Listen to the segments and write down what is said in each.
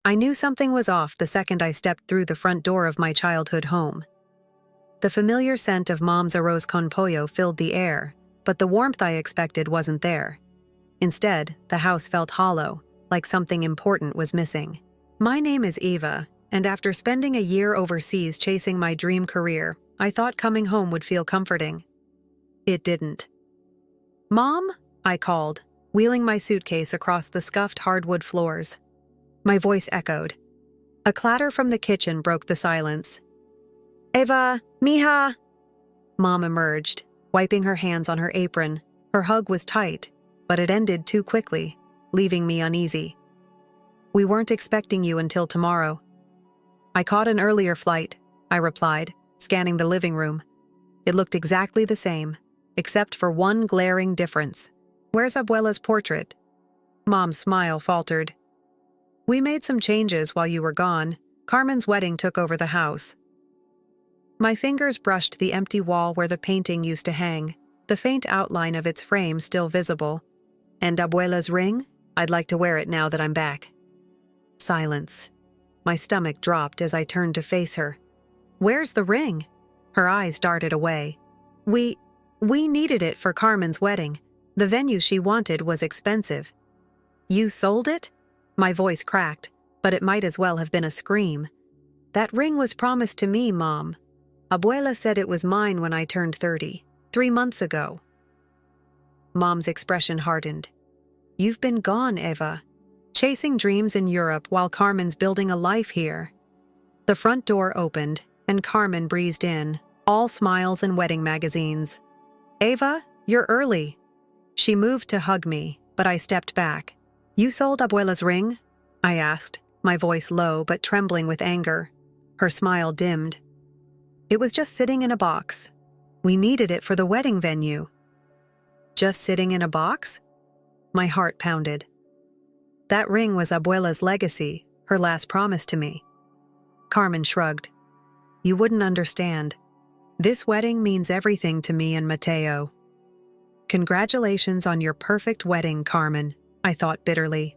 I knew something was off the second I stepped through the front door of my childhood home. The familiar scent of Mom's arroz con pollo filled the air, but the warmth I expected wasn't there. Instead, the house felt hollow, like something important was missing. My name is Eva, and after spending a year overseas chasing my dream career, I thought coming home would feel comforting. It didn't. "Mom?" I called, wheeling my suitcase across the scuffed hardwood floors. My voice echoed. A clatter from the kitchen broke the silence. "Eva, mija!" Mom emerged, wiping her hands on her apron. Her hug was tight, but it ended too quickly, leaving me uneasy. "We weren't expecting you until tomorrow." "I caught an earlier flight," I replied, scanning the living room. It looked exactly the same, except for one glaring difference. "Where's Abuela's portrait?" Mom's smile faltered. "We made some changes while you were gone. Carmen's wedding took over the house." My fingers brushed the empty wall where the painting used to hang, the faint outline of its frame still visible. "And Abuela's ring? I'd like to wear it now that I'm back." Silence. My stomach dropped as I turned to face her. "Where's the ring?" Her eyes darted away. We needed it for Carmen's wedding. The venue she wanted was expensive." "You sold it?" My voice cracked, but it might as well have been a scream. "That ring was promised to me, Mom. Abuela said it was mine when I turned 30, 3 months ago." Mom's expression hardened. "You've been gone, Eva. Chasing dreams in Europe while Carmen's building a life here." The front door opened, and Carmen breezed in, all smiles and wedding magazines. "Eva, you're early." She moved to hug me, but I stepped back. "You sold Abuela's ring?" I asked, my voice low but trembling with anger. Her smile dimmed. "It was just sitting in a box. We needed it for the wedding venue." "Just sitting in a box?" My heart pounded. "That ring was Abuela's legacy, her last promise to me." Carmen shrugged. "You wouldn't understand. This wedding means everything to me and Mateo." "Congratulations on your perfect wedding, Carmen," I thought bitterly.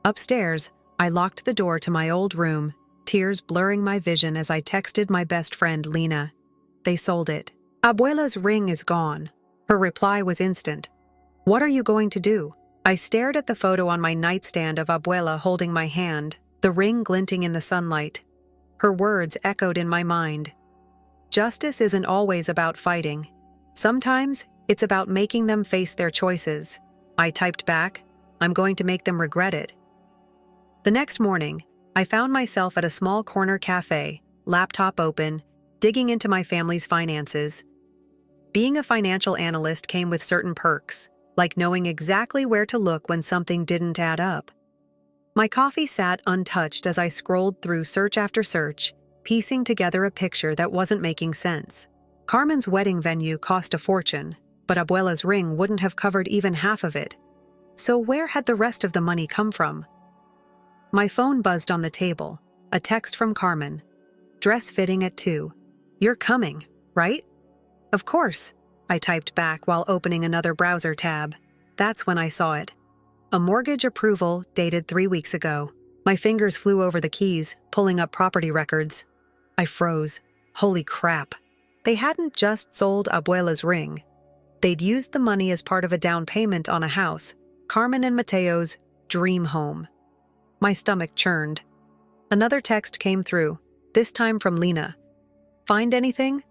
Upstairs, I locked the door to my old room, tears blurring my vision as I texted my best friend Lena. "They sold it. Abuela's ring is gone." Her reply was instant. "What are you going to do?" I stared at the photo on my nightstand of Abuela holding my hand, the ring glinting in the sunlight. Her words echoed in my mind. "Justice isn't always about fighting. Sometimes it's about making them face their choices." I typed back, "I'm going to make them regret it." The next morning, I found myself at a small corner cafe, laptop open, digging into my family's finances. Being a financial analyst came with certain perks, like knowing exactly where to look when something didn't add up. My coffee sat untouched as I scrolled through search after search, piecing together a picture that wasn't making sense. Carmen's wedding venue cost a fortune, but Abuela's ring wouldn't have covered even half of it. So where had the rest of the money come from? My phone buzzed on the table, a text from Carmen. "Dress fitting at 2. You're coming, right?" "Of course," I typed back while opening another browser tab. That's when I saw it. A mortgage approval dated 3 weeks ago. My fingers flew over the keys, pulling up property records. I froze. Holy crap. They hadn't just sold Abuela's ring. They'd used the money as part of a down payment on a house, Carmen and Mateo's dream home. My stomach churned. Another text came through, this time from Lena. "Find anything?"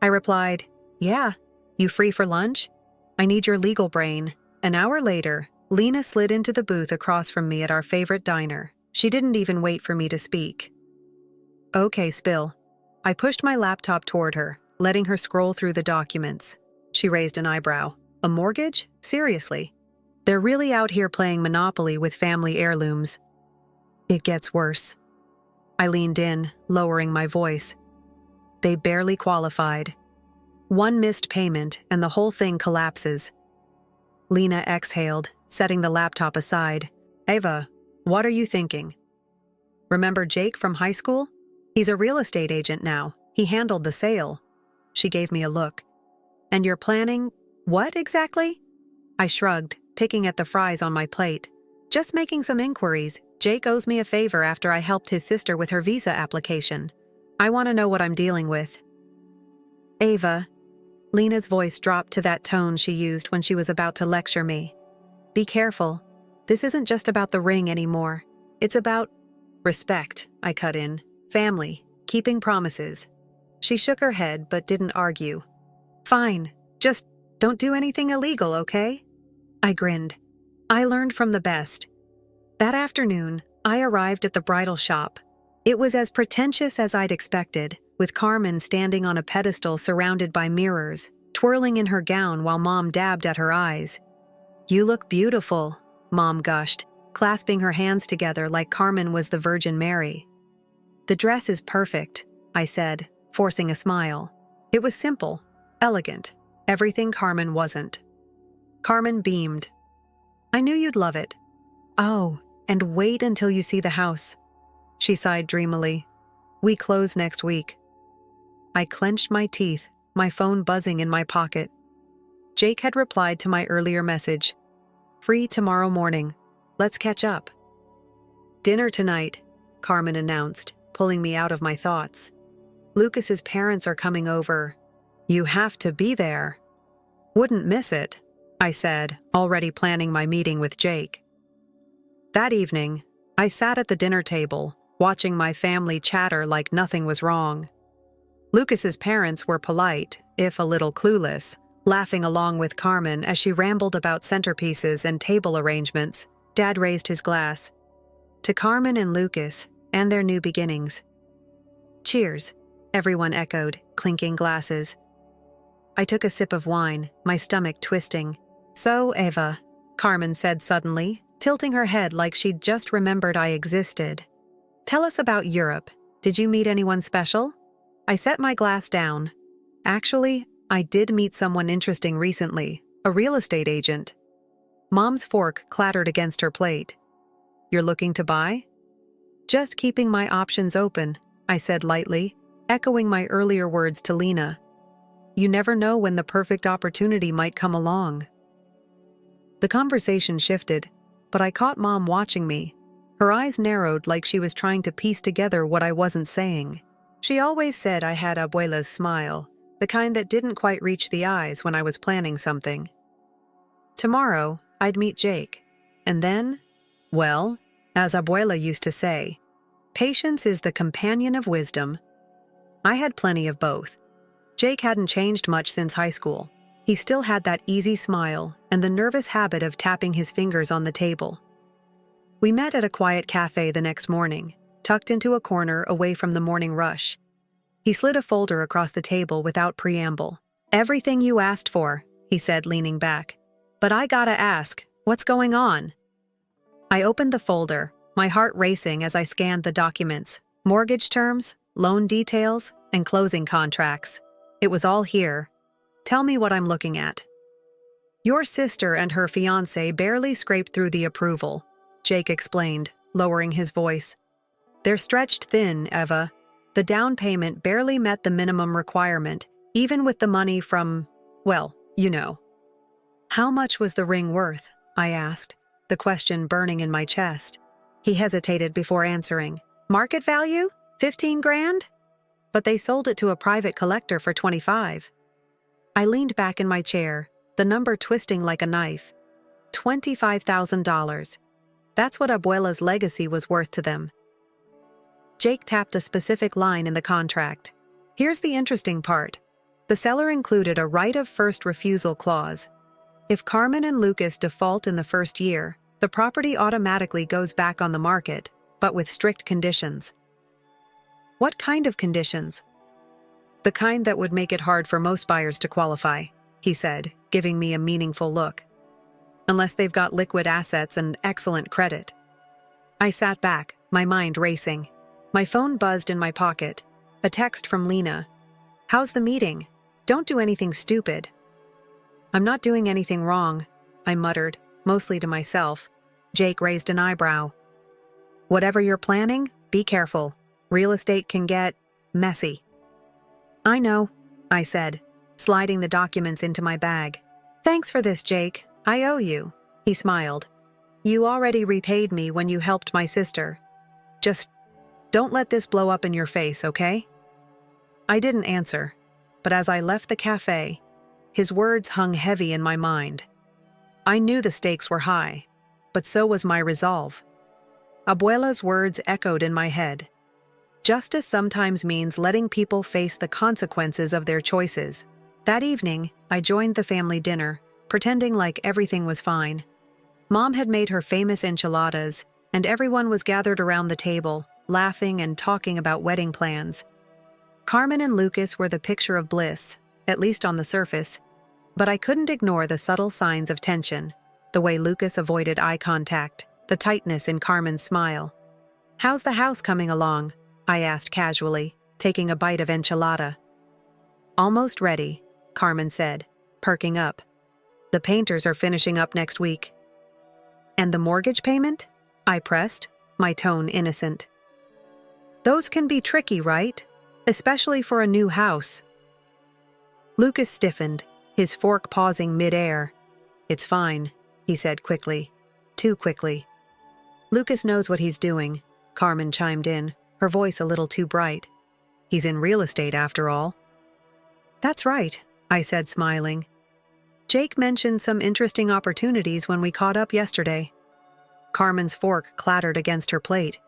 I replied, "Yeah. You free for lunch? I need your legal brain." An hour later, Lena slid into the booth across from me at our favorite diner. She didn't even wait for me to speak. "Okay, spill." I pushed my laptop toward her, letting her scroll through the documents. She raised an eyebrow. "A mortgage? Seriously? They're really out here playing Monopoly with family heirlooms." "It gets worse." I leaned in, lowering my voice. "They barely qualified. One missed payment and the whole thing collapses." Lena exhaled, setting the laptop aside. "Eva, what are you thinking? Remember Jake from high school? He's a real estate agent now. He handled the sale." She gave me a look. "And you're planning what exactly?" I shrugged, picking at the fries on my plate. "Just making some inquiries, Jake owes me a favor after I helped his sister with her visa application. I want to know what I'm dealing with. Ava. Lena's voice dropped to that tone she used when she was about to lecture me. Be careful. This isn't just about the ring anymore. It's about respect, I cut in. Family. Keeping promises. She shook her head but didn't argue. Fine. Just don't do anything illegal, okay? I grinned. I learned from the best. That afternoon, I arrived at the bridal shop. It was as pretentious as I'd expected, with Carmen standing on a pedestal surrounded by mirrors, twirling in her gown while Mom dabbed at her eyes. You look beautiful, Mom gushed, clasping her hands together like Carmen was the Virgin Mary. The dress is perfect, I said, forcing a smile. It was simple, elegant, everything Carmen wasn't. Carmen beamed. I knew you'd love it. Oh, and wait until you see the house. She sighed dreamily. We close next week. I clenched my teeth, my phone buzzing in my pocket. Jake had replied to my earlier message. Free tomorrow morning. Let's catch up. Dinner tonight, Carmen announced, pulling me out of my thoughts. Lucas's parents are coming over. You have to be there. Wouldn't miss it, I said, already planning my meeting with Jake. That evening, I sat at the dinner table, watching my family chatter like nothing was wrong. Lucas's parents were polite, if a little clueless, laughing along with Carmen as she rambled about centerpieces and table arrangements. Dad raised his glass. To Carmen and Lucas, and their new beginnings. Cheers, everyone echoed, clinking glasses. I took a sip of wine, my stomach twisting. So, Ava, Carmen said suddenly, tilting her head like she'd just remembered I existed. Tell us about Europe. Did you meet anyone special? I set my glass down. Actually, I did meet someone interesting recently, a real estate agent. Mom's fork clattered against her plate. You're looking to buy? Just keeping my options open, I said lightly, echoing my earlier words to Lena. You never know when the perfect opportunity might come along. The conversation shifted, but I caught Mom watching me. Her eyes narrowed like she was trying to piece together what I wasn't saying. She always said I had Abuela's smile, the kind that didn't quite reach the eyes when I was planning something. Tomorrow, I'd meet Jake. And then, well, as Abuela used to say, patience is the companion of wisdom. I had plenty of both. Jake hadn't changed much since high school. He still had that easy smile and the nervous habit of tapping his fingers on the table. We met at a quiet cafe the next morning, tucked into a corner away from the morning rush. He slid a folder across the table without preamble. Everything you asked for, he said, leaning back. But I gotta ask, what's going on? I opened the folder, my heart racing as I scanned the documents. Mortgage terms, loan details, and closing contracts. It was all here. Tell me what I'm looking at. Your sister and her fiancé barely scraped through the approval, Jake explained, lowering his voice. They're stretched thin, Eva. The down payment barely met the minimum requirement, even with the money from, well, you know. How much was the ring worth? I asked, the question burning in my chest. He hesitated before answering. Market value? 15 grand? But they sold it to a private collector for 25. I leaned back in my chair, the number twisting like a knife. $25,000. That's what Abuela's legacy was worth to them. Jake tapped a specific line in the contract. Here's the interesting part. The seller included a right of first refusal clause. If Carmen and Lucas default in the first year, the property automatically goes back on the market, but with strict conditions. What kind of conditions? The kind that would make it hard for most buyers to qualify, he said, giving me a meaningful look. Unless they've got liquid assets and excellent credit. I sat back, my mind racing. My phone buzzed in my pocket. A text from Lena. How's the meeting? Don't do anything stupid. I'm not doing anything wrong, I muttered, mostly to myself. Jake raised an eyebrow. Whatever you're planning, be careful. Real estate can get messy. I know, I said, sliding the documents into my bag. Thanks for this, Jake. I owe you. He smiled. You already repaid me when you helped my sister. Just don't let this blow up in your face, okay? I didn't answer, but as I left the cafe, his words hung heavy in my mind. I knew the stakes were high, but so was my resolve. Abuela's words echoed in my head. Justice sometimes means letting people face the consequences of their choices. That evening, I joined the family dinner, pretending like everything was fine. Mom had made her famous enchiladas, and everyone was gathered around the table, laughing and talking about wedding plans. Carmen and Lucas were the picture of bliss, at least on the surface, but I couldn't ignore the subtle signs of tension, the way Lucas avoided eye contact, the tightness in Carmen's smile. "How's the house coming along?" I asked casually, taking a bite of enchilada. "Almost ready," Carmen said, perking up. "The painters are finishing up next week." "And the mortgage payment?" I pressed, my tone innocent. "Those can be tricky, right? Especially for a new house." Lucas stiffened, his fork pausing mid-air. "It's fine," he said quickly. Too quickly. "Lucas knows what he's doing," Carmen chimed in, her voice a little too bright. "He's in real estate after all." "That's right," I said, smiling. "Jake mentioned some interesting opportunities when we caught up yesterday." Carmen's fork clattered against her plate.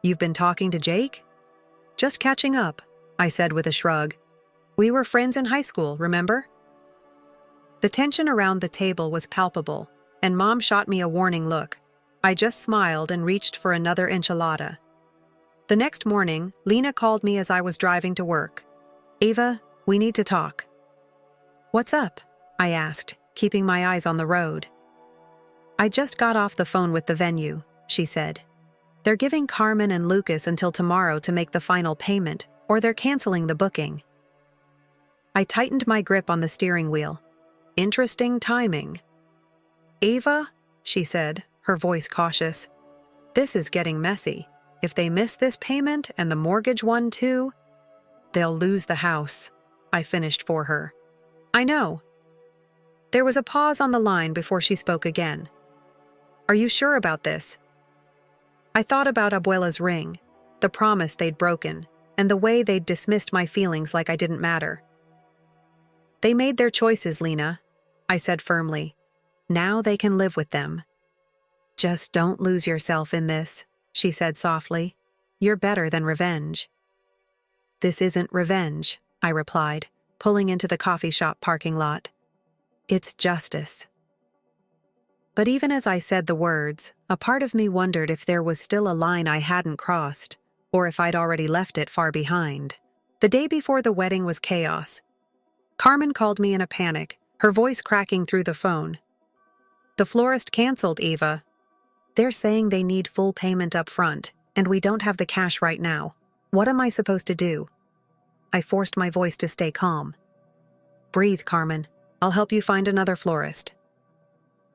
"You've been talking to Jake?" "Just catching up," I said with a shrug. "We were friends in high school, remember?" The tension around the table was palpable, and Mom shot me a warning look. I just smiled and reached for another enchilada. The next morning, Lena called me as I was driving to work. "Ava, we need to talk." "What's up?" I asked, keeping my eyes on the road. "I just got off the phone with the venue," she said. "They're giving Carmen and Lucas until tomorrow to make the final payment, or they're canceling the booking." I tightened my grip on the steering wheel. Interesting timing. "Ava," she said, her voice cautious, "this is getting messy. If they miss this payment and the mortgage one too, they'll lose the house," I finished for her. "I know." There was a pause on the line before she spoke again. "Are you sure about this?" I thought about Abuela's ring, the promise they'd broken, and the way they'd dismissed my feelings like I didn't matter. "They made their choices, Lena," I said firmly. "Now they can live with them." "Just don't lose yourself in this," she said softly. "You're better than revenge." "This isn't revenge," I replied, pulling into the coffee shop parking lot. "It's justice." But even as I said the words, a part of me wondered if there was still a line I hadn't crossed, or if I'd already left it far behind. The day before the wedding was chaos. Carmen called me in a panic, her voice cracking through the phone. "The florist canceled, Eva. They're saying they need full payment up front, and we don't have the cash right now. What am I supposed to do?" I forced my voice to stay calm. "Breathe, Carmen. I'll help you find another florist."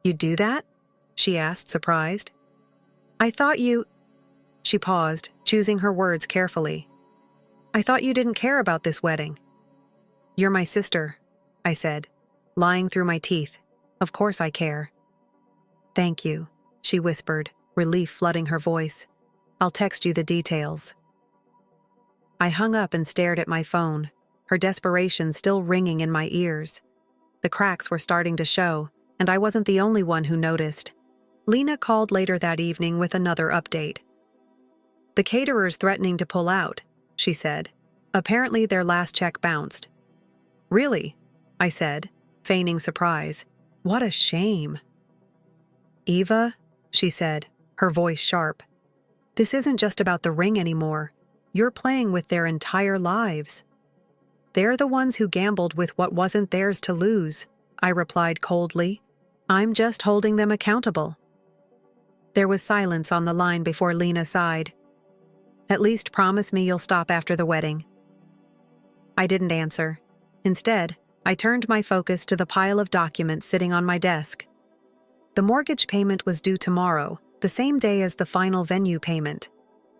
"You'd do that?" she asked, surprised. "I thought you—" She paused, choosing her words carefully. "I thought you didn't care about this wedding." "You're my sister," I said, lying through my teeth. "Of course I care." "Thank you," she whispered, relief flooding her voice. "I'll text you the details." I hung up and stared at my phone, her desperation still ringing in my ears. The cracks were starting to show, and I wasn't the only one who noticed. Lena called later that evening with another update. "The caterer's threatening to pull out," she said. "Apparently their last check bounced." "Really?" I said, feigning surprise. "What a shame." "Eva," she said, her voice sharp, "this isn't just about the ring anymore. You're playing with their entire lives." "They're the ones who gambled with what wasn't theirs to lose," I replied coldly. "I'm just holding them accountable." There was silence on the line before Lena sighed. "At least promise me you'll stop after the wedding." I didn't answer. Instead, I turned my focus to the pile of documents sitting on my desk. The mortgage payment was due tomorrow, the same day as the final venue payment.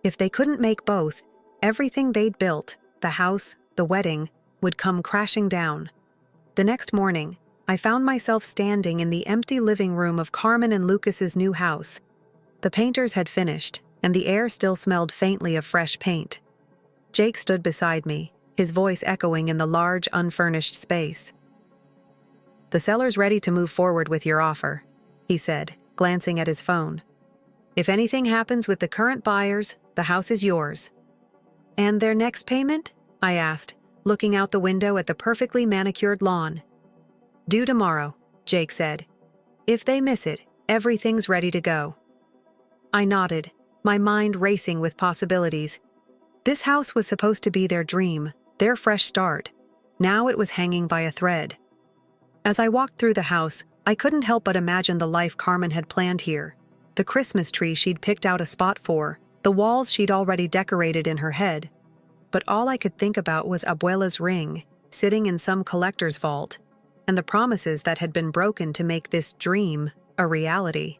If they couldn't make both, everything they'd built, the house, the wedding, would come crashing down. The next morning, I found myself standing in the empty living room of Carmen and Lucas's new house. The painters had finished, and the air still smelled faintly of fresh paint. Jake stood beside me, his voice echoing in the large, unfurnished space. "The seller's ready to move forward with your offer," he said, glancing at his phone. "If anything happens with the current buyers, the house is yours." "And their next payment?" I asked, looking out the window at the perfectly manicured lawn. "Due tomorrow," Jake said. "If they miss it, everything's ready to go." I nodded, my mind racing with possibilities. This house was supposed to be their dream, their fresh start. Now it was hanging by a thread. As I walked through the house, I couldn't help but imagine the life Carmen had planned here. The Christmas tree she'd picked out a spot for, the walls she'd already decorated in her head. But all I could think about was Abuela's ring, sitting in some collector's vault, and the promises that had been broken to make this dream a reality.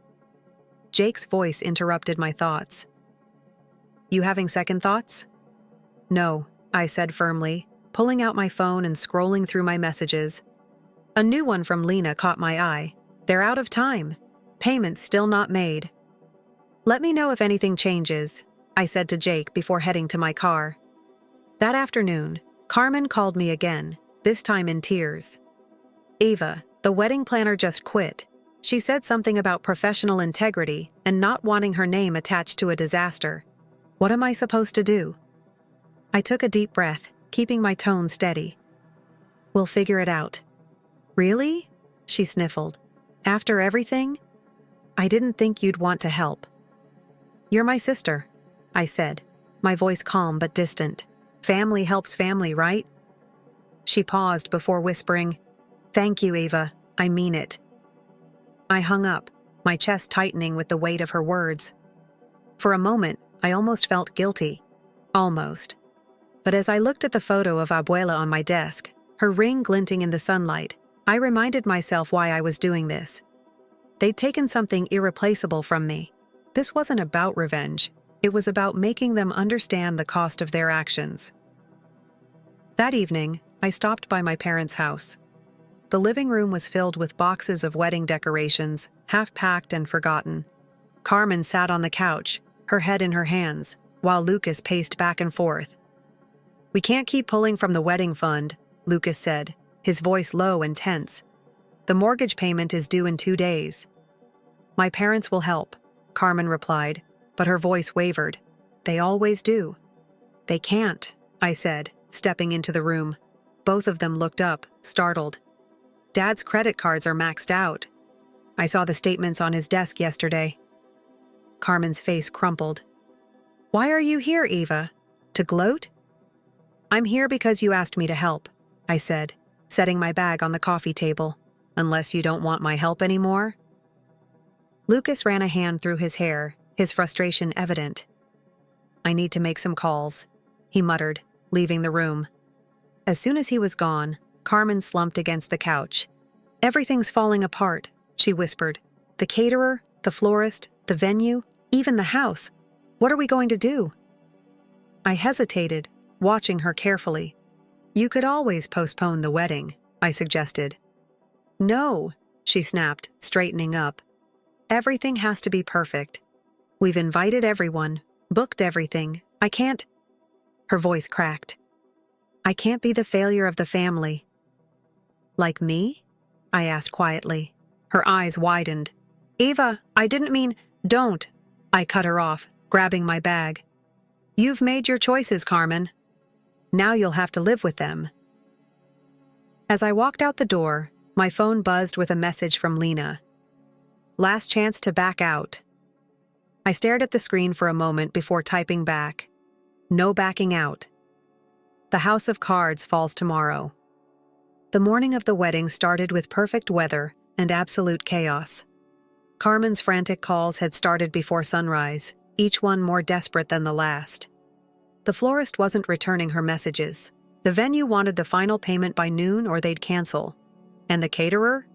Jake's voice interrupted my thoughts. "You having second thoughts?" "No," I said firmly, pulling out my phone and scrolling through my messages. A new one from Lena caught my eye. "They're out of time. Payments still not made." "Let me know if anything changes," I said to Jake before heading to my car. That afternoon, Carmen called me again, this time in tears. "Eva, the wedding planner just quit. She said something about professional integrity and not wanting her name attached to a disaster. What am I supposed to do?" I took a deep breath, keeping my tone steady. "We'll figure it out." "Really?" she sniffled. "After everything? I didn't think you'd want to help." "You're my sister," I said, my voice calm but distant. "Family helps family, right?" She paused before whispering, "Thank you, Eva. I mean it." I hung up, my chest tightening with the weight of her words. For a moment, I almost felt guilty. Almost. But as I looked at the photo of Abuela on my desk, her ring glinting in the sunlight, I reminded myself why I was doing this. They'd taken something irreplaceable from me. This wasn't about revenge. It was about making them understand the cost of their actions. That evening, I stopped by my parents' house. The living room was filled with boxes of wedding decorations, half-packed and forgotten. Carmen sat on the couch, her head in her hands, while Lucas paced back and forth. "We can't keep pulling from the wedding fund," Lucas said, his voice low and tense. "The mortgage payment is due in 2 days." "My parents will help," Carmen replied, but her voice wavered. "They always do." "They can't," I said, stepping into the room. Both of them looked up, startled. "Dad's credit cards are maxed out. I saw the statements on his desk yesterday." Carmen's face crumpled. "Why are you here, Eva? To gloat?" "I'm here because you asked me to help," I said, setting my bag on the coffee table. "Unless you don't want my help anymore?" Lucas ran a hand through his hair, his frustration evident. "I need to make some calls," he muttered, leaving the room. As soon as he was gone, Carmen slumped against the couch. "Everything's falling apart," she whispered. "The caterer, the florist, the venue, even the house. What are we going to do?" I hesitated, watching her carefully. "You could always postpone the wedding," I suggested. "No," she snapped, straightening up. "Everything has to be perfect. We've invited everyone, booked everything. I can't—" Her voice cracked. "I can't be the failure of the family." "Like me?" I asked quietly. Her eyes widened. "Eva, I didn't mean—" "Don't," I cut her off, grabbing my bag. "You've made your choices, Carmen. Now you'll have to live with them." As I walked out the door, my phone buzzed with a message from Lena. "Last chance to back out." I stared at the screen for a moment before typing back. "No backing out. The House of Cards falls tomorrow." The morning of the wedding started with perfect weather and absolute chaos. Carmen's frantic calls had started before sunrise, each one more desperate than the last. The florist wasn't returning her messages. The venue wanted the final payment by noon or they'd cancel. And the caterer?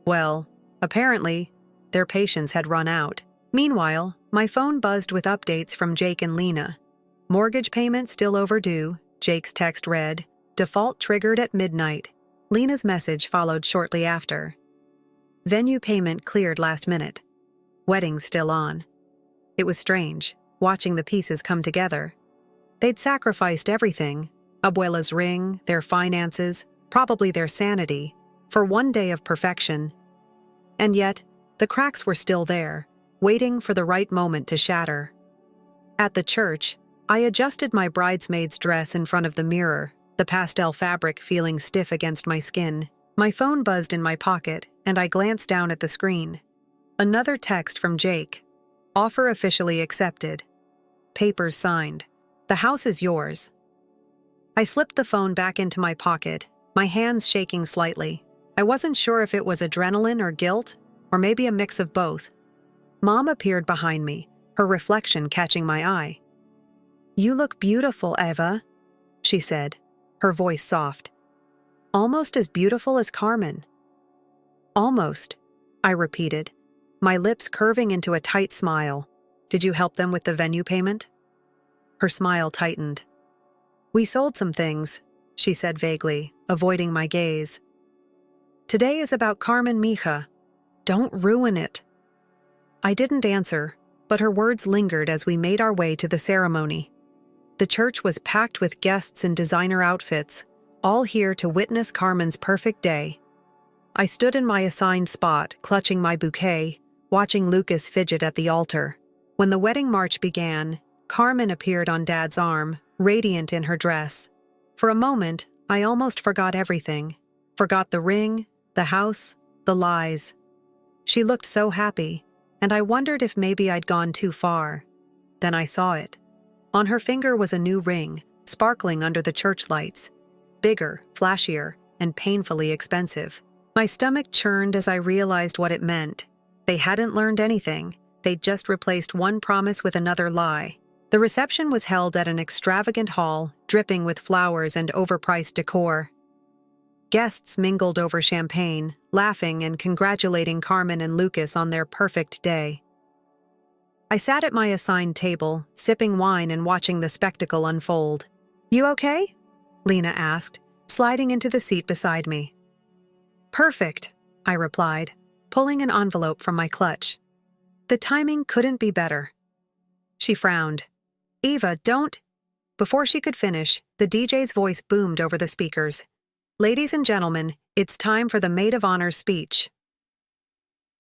Well, apparently, their patience had run out. Meanwhile, my phone buzzed with updates from Jake and Lena. "Mortgage payment still overdue," Jake's text read. "Default triggered at midnight." Lena's message followed shortly after. Venue payment cleared last minute. Wedding still on. It was strange, watching the pieces come together. They'd sacrificed everything, Abuela's ring, their finances, probably their sanity, for one day of perfection. And yet, the cracks were still there, waiting for the right moment to shatter. At the church, I adjusted my bridesmaid's dress in front of the mirror, the pastel fabric feeling stiff against my skin. My phone buzzed in my pocket, and I glanced down at the screen. Another text from Jake. Offer officially accepted. Papers signed. The house is yours. I slipped the phone back into my pocket, my hands shaking slightly. I wasn't sure if it was adrenaline or guilt, or maybe a mix of both. Mom appeared behind me, her reflection catching my eye. "You look beautiful, Eva," she said, her voice soft. "Almost as beautiful as Carmen." "Almost," I repeated, my lips curving into a tight smile. "Did you help them with the venue payment?" Her smile tightened. "We sold some things," she said vaguely, avoiding my gaze. "Today is about Carmen, mija. Don't ruin it." I didn't answer, but her words lingered as we made our way to the ceremony. The church was packed with guests in designer outfits, all here to witness Carmen's perfect day. I stood in my assigned spot, clutching my bouquet, watching Lucas fidget at the altar. When the wedding march began, Carmen appeared on Dad's arm, radiant in her dress. For a moment, I almost forgot everything. Forgot the ring, the house, the lies. She looked so happy, and I wondered if maybe I'd gone too far. Then I saw it. On her finger was a new ring, sparkling under the church lights. Bigger, flashier, and painfully expensive. My stomach churned as I realized what it meant. They hadn't learned anything. They'd just replaced one promise with another lie. The reception was held at an extravagant hall, dripping with flowers and overpriced decor. Guests mingled over champagne, laughing and congratulating Carmen and Lucas on their perfect day. I sat at my assigned table, sipping wine and watching the spectacle unfold. "You okay?" Lena asked, sliding into the seat beside me. "Perfect," I replied, pulling an envelope from my clutch. The timing couldn't be better. She frowned. "Eva, don't—" Before she could finish, the DJ's voice boomed over the speakers. "Ladies and gentlemen, it's time for the maid of honor's speech."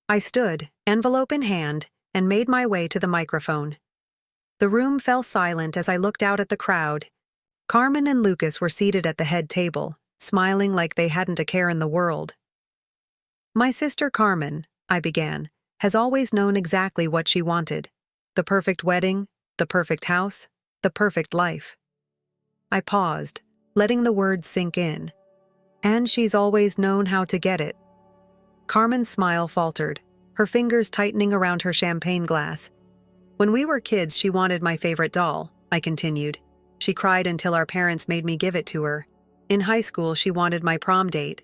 I stood, envelope in hand, and made my way to the microphone. The room fell silent as I looked out at the crowd. Carmen and Lucas were seated at the head table, smiling like they hadn't a care in the world. "My sister Carmen," I began, "has always known exactly what she wanted. The perfect wedding, the perfect house, the perfect life." I paused, letting the words sink in. "And she's always known how to get it." Carmen's smile faltered, her fingers tightening around her champagne glass. "When we were kids, she wanted my favorite doll," I continued. "She cried until our parents made me give it to her. In high school, she wanted my prom date.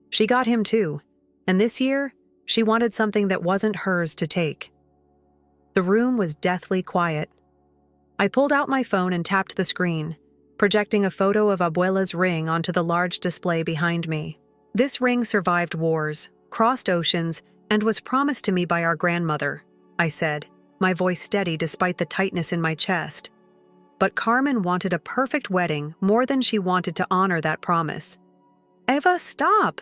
She got him too. And this year, she wanted something that wasn't hers to take." The room was deathly quiet. I pulled out my phone and tapped the screen, projecting a photo of Abuela's ring onto the large display behind me. This ring survived wars, crossed oceans, and was promised to me by our grandmother, I said, my voice steady despite the tightness in my chest. But Carmen wanted a perfect wedding more than she wanted to honor that promise. "Eva, stop!"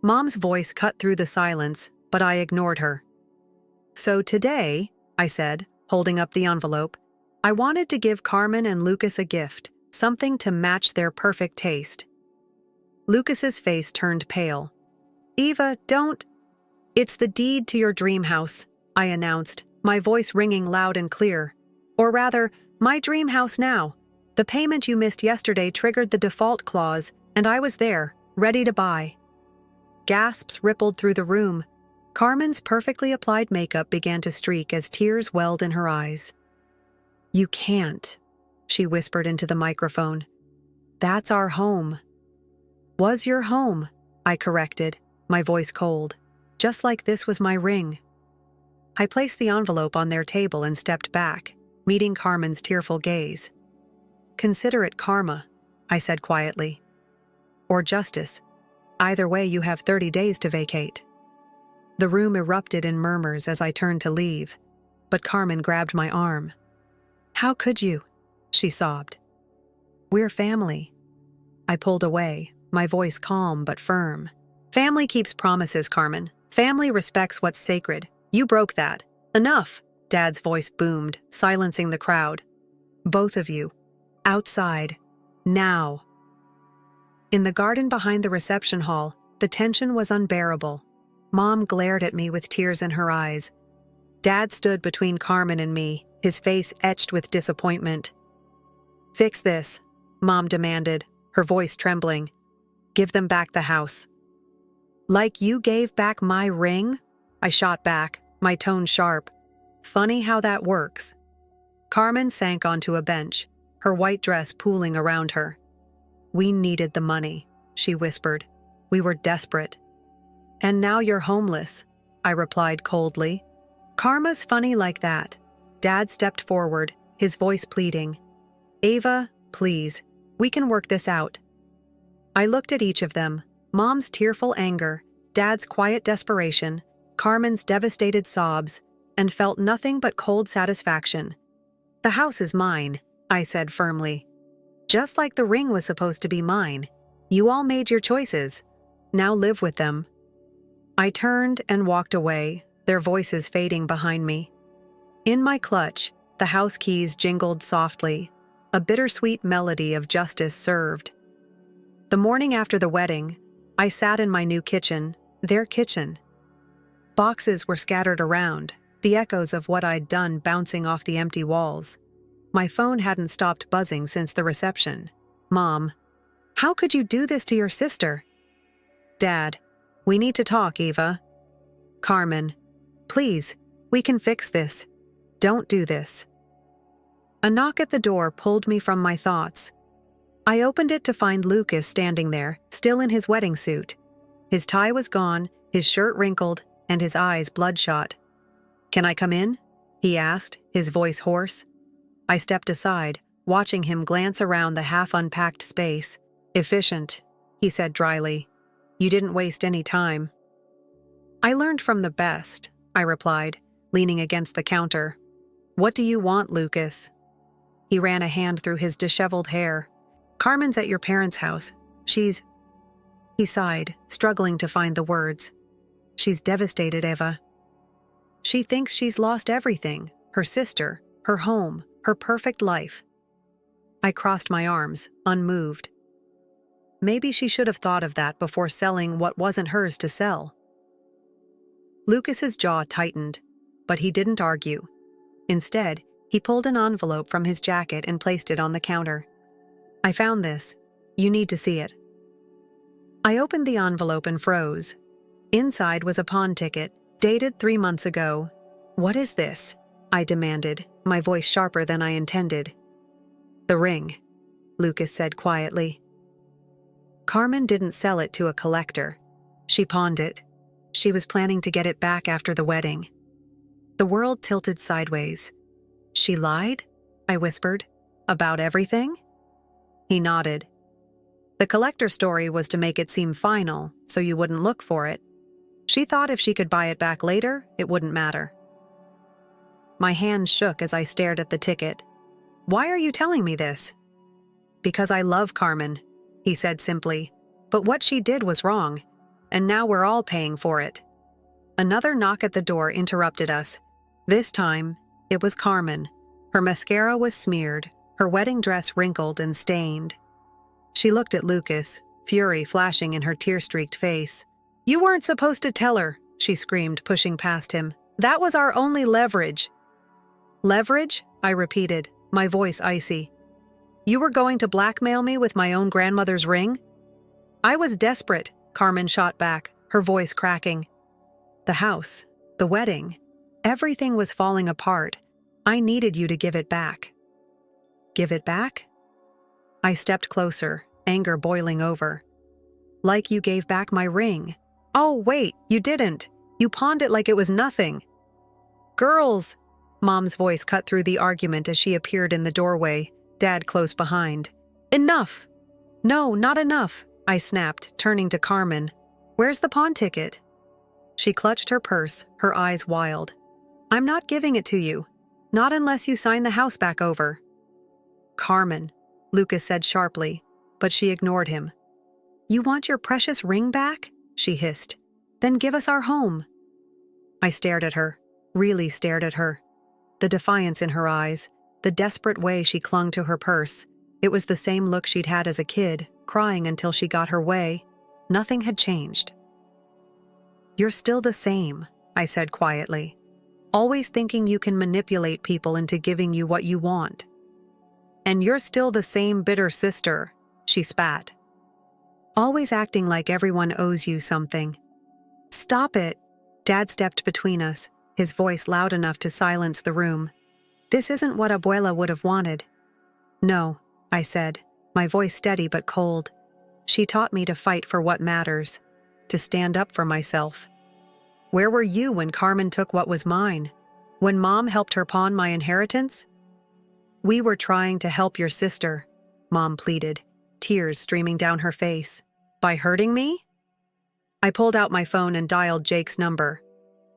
Mom's voice cut through the silence, but I ignored her. "So today," I said, holding up the envelope, "I wanted to give Carmen and Lucas a gift, something to match their perfect taste." Lucas's face turned pale. "Eva, don't—" "It's the deed to your dream house," I announced, my voice ringing loud and clear. "Or rather, my dream house now. The payment you missed yesterday triggered the default clause, and I was there, ready to buy." Gasps rippled through the room. Carmen's perfectly applied makeup began to streak as tears welled in her eyes. "You can't," she whispered into the microphone. "That's our home." "Was your home," I corrected, my voice cold. "Just like this was my ring." I placed the envelope on their table and stepped back, meeting Carmen's tearful gaze. "Consider it karma," I said quietly. "Or justice. Either way, you have 30 days to vacate. The room erupted in murmurs as I turned to leave, but Carmen grabbed my arm. How could you? She sobbed. We're family. I pulled away, my voice calm but firm. Family keeps promises, Carmen. Family respects what's sacred. You broke that. Enough, Dad's voice boomed, silencing the crowd. Both of you. Outside. Now. In the garden behind the reception hall, the tension was unbearable. Mom glared at me with tears in her eyes. Dad stood between Carmen and me, his face etched with disappointment. Fix this, Mom demanded, her voice trembling. Give them back the house. Like you gave back my ring? I shot back, my tone sharp. Funny how that works. Carmen sank onto a bench, her white dress pooling around her. We needed the money, she whispered. We were desperate. And now you're homeless, I replied coldly. Karma's funny like that. Dad stepped forward, his voice pleading. Ava, please, we can work this out. I looked at each of them, Mom's tearful anger, Dad's quiet desperation, Carmen's devastated sobs, and felt nothing but cold satisfaction. The house is mine, I said firmly. Just like the ring was supposed to be mine. You all made your choices. Now live with them. I turned and walked away, their voices fading behind me. In my clutch, the house keys jingled softly, a bittersweet melody of justice served. The morning after the wedding, I sat in my new kitchen, their kitchen. Boxes were scattered around, the echoes of what I'd done bouncing off the empty walls. My phone hadn't stopped buzzing since the reception. Mom, how could you do this to your sister? Dad, we need to talk, Eva. Carmen, please, we can fix this. Don't do this. A knock at the door pulled me from my thoughts. I opened it to find Lucas standing there, still in his wedding suit. His tie was gone, his shirt wrinkled, and his eyes bloodshot. Can I come in? He asked, his voice hoarse. I stepped aside, watching him glance around the half-unpacked space. Efficient, he said dryly. You didn't waste any time. I learned from the best, I replied, leaning against the counter. What do you want, Lucas? He ran a hand through his disheveled hair. Carmen's at your parents' house. He sighed, struggling to find the words. She's devastated, Eva. She thinks she's lost everything, her sister, her home, her perfect life. I crossed my arms, unmoved. Maybe she should have thought of that before selling what wasn't hers to sell. Lucas's jaw tightened, but he didn't argue. Instead, he pulled an envelope from his jacket and placed it on the counter. I found this. You need to see it. I opened the envelope and froze. Inside was a pawn ticket, dated 3 months ago. What is this? I demanded, my voice sharper than I intended. The ring, Lucas said quietly. Carmen didn't sell it to a collector. She pawned it. She was planning to get it back after the wedding. The world tilted sideways. She lied? I whispered. About everything? He nodded. The collector story was to make it seem final, so you wouldn't look for it. She thought if she could buy it back later, it wouldn't matter. My hand shook as I stared at the ticket. Why are you telling me this? Because I love Carmen, he said simply. But what she did was wrong, and now we're all paying for it. Another knock at the door interrupted us. This time, it was Carmen. Her mascara was smeared, her wedding dress wrinkled and stained. She looked at Lucas, fury flashing in her tear-streaked face. You weren't supposed to tell her, she screamed, pushing past him. That was our only leverage. Leverage? I repeated, my voice icy. You were going to blackmail me with my own grandmother's ring? I was desperate, Carmen shot back, her voice cracking. The house, the wedding, everything was falling apart. I needed you to give it back. Give it back? I stepped closer, anger boiling over. Like you gave back my ring. Oh, wait, you didn't. You pawned it like it was nothing. Girls! Mom's voice cut through the argument as she appeared in the doorway, Dad close behind. Enough! No, not enough, I snapped, turning to Carmen. Where's the pawn ticket? She clutched her purse, her eyes wild. I'm not giving it to you. Not unless you sign the house back over. Carmen, Lucas said sharply, but she ignored him. You want your precious ring back? She hissed. Then give us our home. I stared at her, really stared at her. The defiance in her eyes, the desperate way she clung to her purse. It was the same look she'd had as a kid, crying until she got her way. Nothing had changed. You're still the same, I said quietly. Always thinking you can manipulate people into giving you what you want. And you're still the same bitter sister, she spat. Always acting like everyone owes you something. Stop it. Dad stepped between us, his voice loud enough to silence the room. This isn't what Abuela would have wanted. No, I said, my voice steady but cold. She taught me to fight for what matters, to stand up for myself. Where were you when Carmen took what was mine? When Mom helped her pawn my inheritance? We were trying to help your sister, Mom pleaded, tears streaming down her face. By hurting me? I pulled out my phone and dialed Jake's number.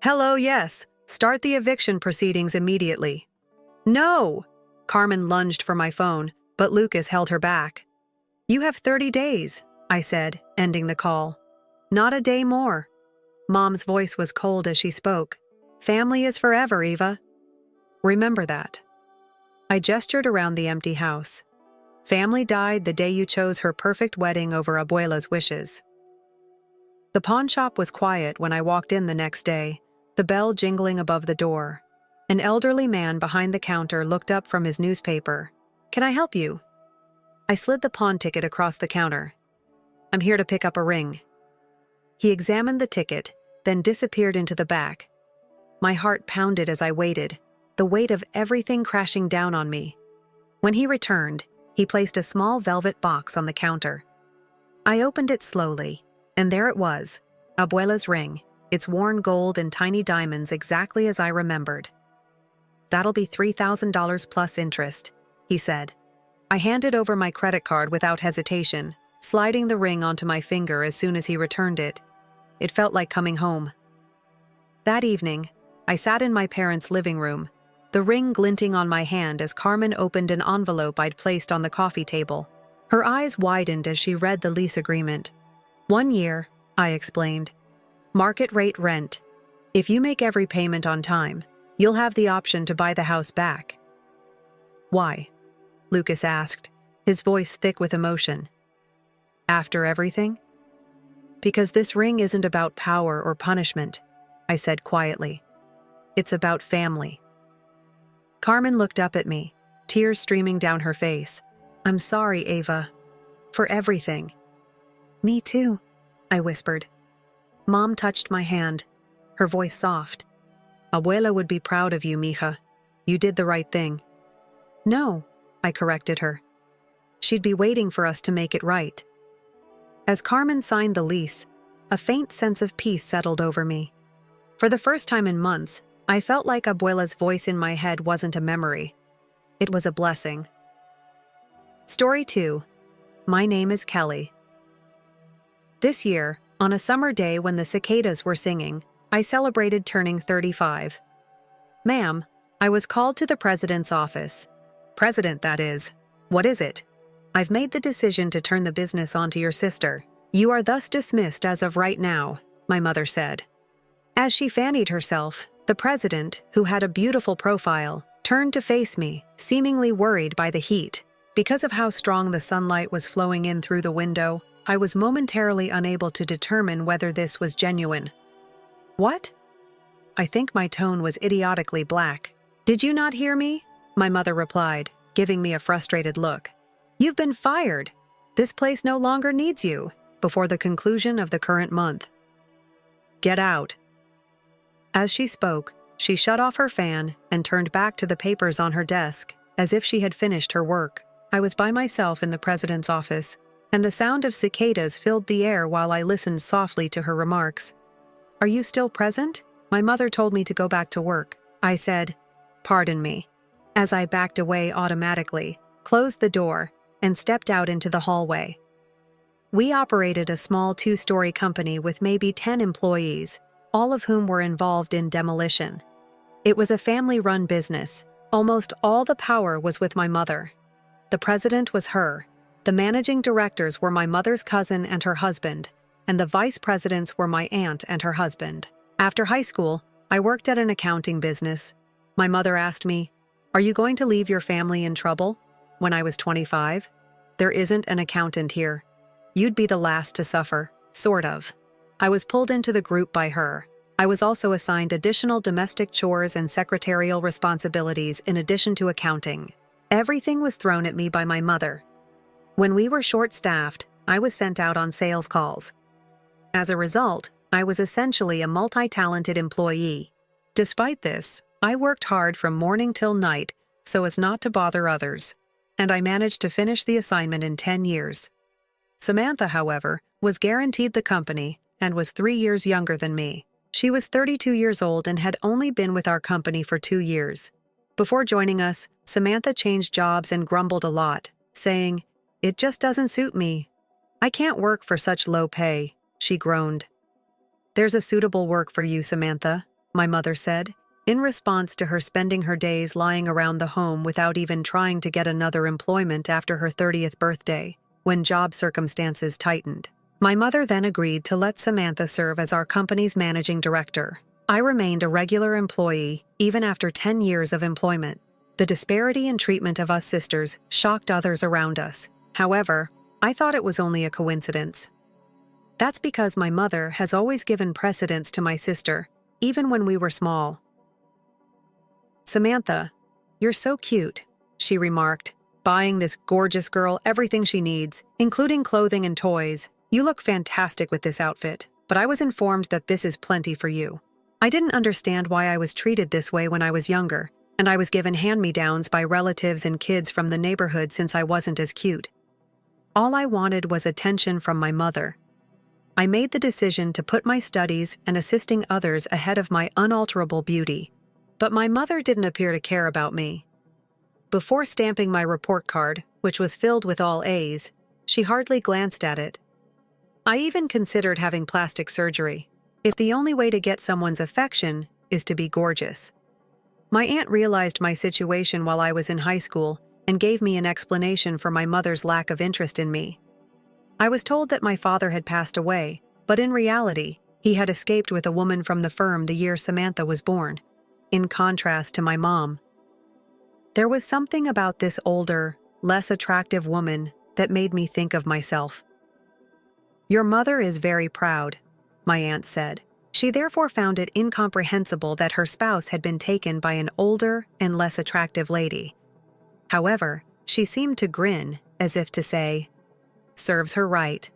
Hello, yes. Start the eviction proceedings immediately. No! Carmen lunged for my phone, but Lucas held her back. You have 30 days, I said, ending the call. Not a day more. Mom's voice was cold as she spoke. Family is forever, Eva. Remember that. I gestured around the empty house. Family died the day you chose her perfect wedding over Abuela's wishes. The pawn shop was quiet when I walked in the next day, the bell jingling above the door. An elderly man behind the counter looked up from his newspaper. Can I help you? I slid the pawn ticket across the counter. I'm here to pick up a ring. He examined the ticket, then disappeared into the back. My heart pounded as I waited, the weight of everything crashing down on me. When he returned, he placed a small velvet box on the counter. I opened it slowly, and there it was, Abuela's ring, its worn gold and tiny diamonds exactly as I remembered. That'll be $3,000 plus interest, he said. I handed over my credit card without hesitation, sliding the ring onto my finger as soon as he returned it. It felt like coming home. That evening, I sat in my parents' living room, the ring glinting on my hand as Carmen opened an envelope I'd placed on the coffee table. Her eyes widened as she read the lease agreement. 1 year, I explained. Market rate rent. If you make every payment on time, you'll have the option to buy the house back. Why? Lucas asked, his voice thick with emotion. After everything? Because this ring isn't about power or punishment, I said quietly. It's about family. Carmen looked up at me, tears streaming down her face. I'm sorry, Eva. For everything. Me too, I whispered. Mom touched my hand, her voice soft. Abuela would be proud of you, mija. You did the right thing. No, I corrected her. She'd be waiting for us to make it right. As Carmen signed the lease, a faint sense of peace settled over me. For the first time in months, I felt like Abuela's voice in my head wasn't a memory. It was a blessing. Story 2. My name is Kelly. This year, on a summer day when the cicadas were singing, I celebrated turning 35. Ma'am, I was called to the president's office. President, that is. What is it? I've made the decision to turn the business onto your sister. You are thus dismissed as of right now, my mother said. As she fannied herself, the president, who had a beautiful profile, turned to face me, seemingly worried by the heat. Because of how strong the sunlight was flowing in through the window, I was momentarily unable to determine whether this was genuine. What? I think my tone was idiotically black. Did you not hear me? My mother replied, giving me a frustrated look. You've been fired. This place no longer needs you, before the conclusion of the current month. Get out. As she spoke, she shut off her fan and turned back to the papers on her desk, as if she had finished her work. I was by myself in the president's office, and the sound of cicadas filled the air while I listened softly to her remarks. Are you still present? My mother told me to go back to work. I said, pardon me, as I backed away automatically, closed the door, and stepped out into the hallway. We operated a small 2-story company with maybe 10 employees, all of whom were involved in demolition. It was a family-run business. Almost all the power was with my mother. The president was her. The managing directors were my mother's cousin and her husband, and the vice presidents were my aunt and her husband. After high school, I worked at an accounting business. My mother asked me, "Are you going to leave your family in trouble?" When I was 25. "There isn't an accountant here. You'd be the last to suffer." Sort of. I was pulled into the group by her. I was also assigned additional domestic chores and secretarial responsibilities in addition to accounting. Everything was thrown at me by my mother. When we were short-staffed, I was sent out on sales calls. As a result, I was essentially a multi-talented employee. Despite this, I worked hard from morning till night so as not to bother others, and I managed to finish the assignment in 10 years. Samantha, however, was guaranteed the company and was 3 years younger than me. She was 32 years old and had only been with our company for 2 years. Before joining us, Samantha changed jobs and grumbled a lot, saying, "It just doesn't suit me. I can't work for such low pay," she groaned. "There's a suitable work for you, Samantha," my mother said, in response to her spending her days lying around the home without even trying to get another employment after her 30th birthday, when job circumstances tightened. My mother then agreed to let Samantha serve as our company's managing director. I remained a regular employee even after 10 years of employment. The disparity in treatment of us sisters shocked others around us. However, I thought it was only a coincidence. That's because my mother has always given precedence to my sister, even when we were small. "Samantha, you're so cute," she remarked, buying this gorgeous girl everything she needs, including clothing and toys. "You look fantastic with this outfit, but I was informed that this is plenty for you." I didn't understand why I was treated this way when I was younger, and I was given hand-me-downs by relatives and kids from the neighborhood since I wasn't as cute. All I wanted was attention from my mother. I made the decision to put my studies and assisting others ahead of my unalterable beauty, but my mother didn't appear to care about me. Before stamping my report card, which was filled with all A's, she hardly glanced at it. I even considered having plastic surgery, if the only way to get someone's affection is to be gorgeous. My aunt realized my situation while I was in high school and gave me an explanation for my mother's lack of interest in me. I was told that my father had passed away, but in reality, he had escaped with a woman from the firm the year Samantha was born, in contrast to my mom. There was something about this older, less attractive woman that made me think of myself. "Your mother is very proud," my aunt said. She therefore found it incomprehensible that her spouse had been taken by an older and less attractive lady. However, she seemed to grin, as if to say, "Serves her right."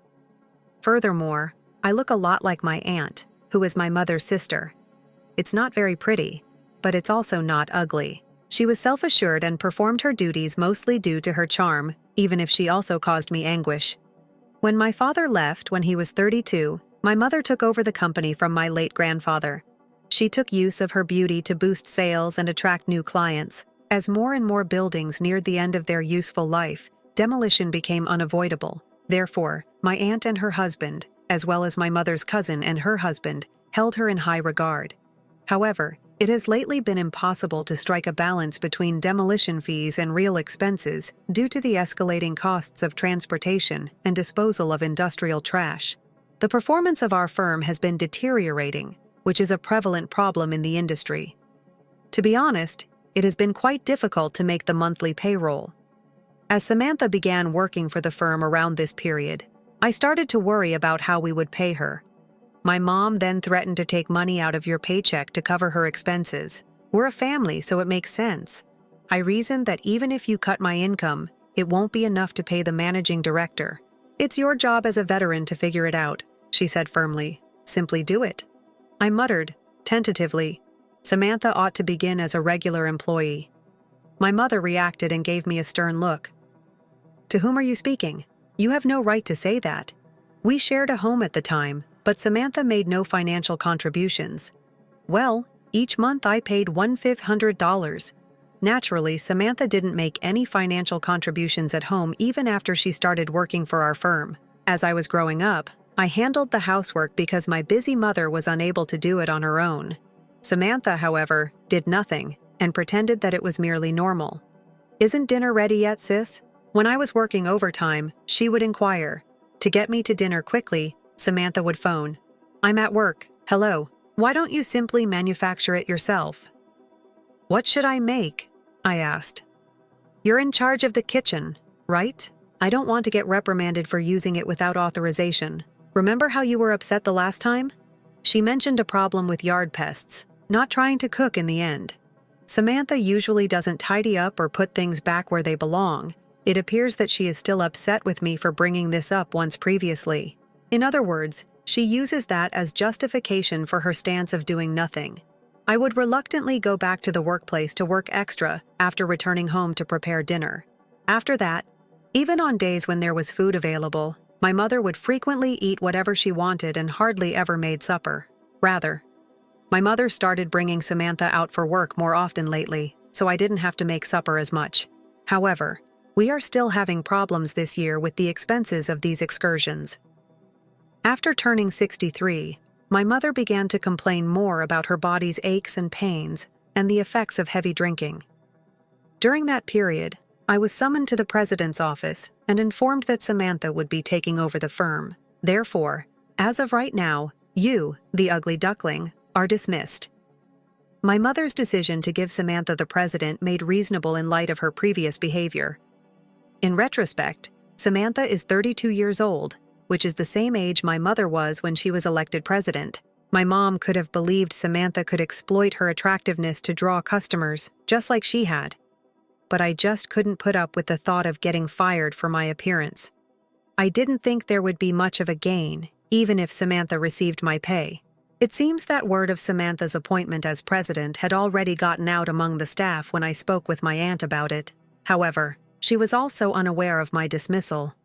Furthermore, I look a lot like my aunt, who is my mother's sister. It's not very pretty, but it's also not ugly. She was self-assured and performed her duties mostly due to her charm, even if she also caused me anguish. When my father left when he was 32, my mother took over the company from my late grandfather. She took use of her beauty to boost sales and attract new clients. As more and more buildings neared the end of their useful life, demolition became unavoidable. Therefore, my aunt and her husband, as well as my mother's cousin and her husband, held her in high regard. However, it has lately been impossible to strike a balance between demolition fees and real expenses due to the escalating costs of transportation and disposal of industrial trash. The performance of our firm has been deteriorating, which is a prevalent problem in the industry. To be honest, it has been quite difficult to make the monthly payroll. As Samantha began working for the firm around this period, I started to worry about how we would pay her. My mom then threatened to take money out of your paycheck to cover her expenses. "We're a family, so it makes sense." I reasoned that even if you cut my income, it won't be enough to pay the managing director. "It's your job as a veteran to figure it out," she said firmly. "Simply do it." I muttered, tentatively, "Samantha ought to begin as a regular employee." My mother reacted and gave me a stern look. "To whom are you speaking? You have no right to say that. We shared a home at the time, but Samantha made no financial contributions." "Well, each month I paid $1,500. Naturally, Samantha didn't make any financial contributions at home even after she started working for our firm. As I was growing up, I handled the housework because my busy mother was unable to do it on her own. Samantha, however, did nothing and pretended that it was merely normal. "Isn't dinner ready yet, sis?" When I was working overtime, she would inquire. To get me to dinner quickly, Samantha would phone. "I'm at work. Hello. Why don't you simply manufacture it yourself?" "What should I make?" I asked. "You're in charge of the kitchen, right? I don't want to get reprimanded for using it without authorization. Remember how you were upset the last time?" She mentioned a problem with yard pests, not trying to cook in the end. Samantha usually doesn't tidy up or put things back where they belong. It appears that she is still upset with me for bringing this up once previously. In other words, she uses that as justification for her stance of doing nothing. I would reluctantly go back to the workplace to work extra after returning home to prepare dinner. After that, even on days when there was food available, my mother would frequently eat whatever she wanted and hardly ever made supper. Rather, my mother started bringing Samantha out for work more often lately, so I didn't have to make supper as much. However, we are still having problems this year with the expenses of these excursions. After turning 63, my mother began to complain more about her body's aches and pains and the effects of heavy drinking. During that period, I was summoned to the president's office and informed that Samantha would be taking over the firm. Therefore, as of right now, you, the ugly duckling, are dismissed. My mother's decision to give Samantha the president made reasonable in light of her previous behavior. In retrospect, Samantha is 32 years old, which is the same age my mother was when she was elected president. My mom could have believed Samantha could exploit her attractiveness to draw customers, just like she had. But I just couldn't put up with the thought of getting fired for my appearance. I didn't think there would be much of a gain, even if Samantha received my pay. It seems that word of Samantha's appointment as president had already gotten out among the staff when I spoke with my aunt about it. However, she was also unaware of my dismissal.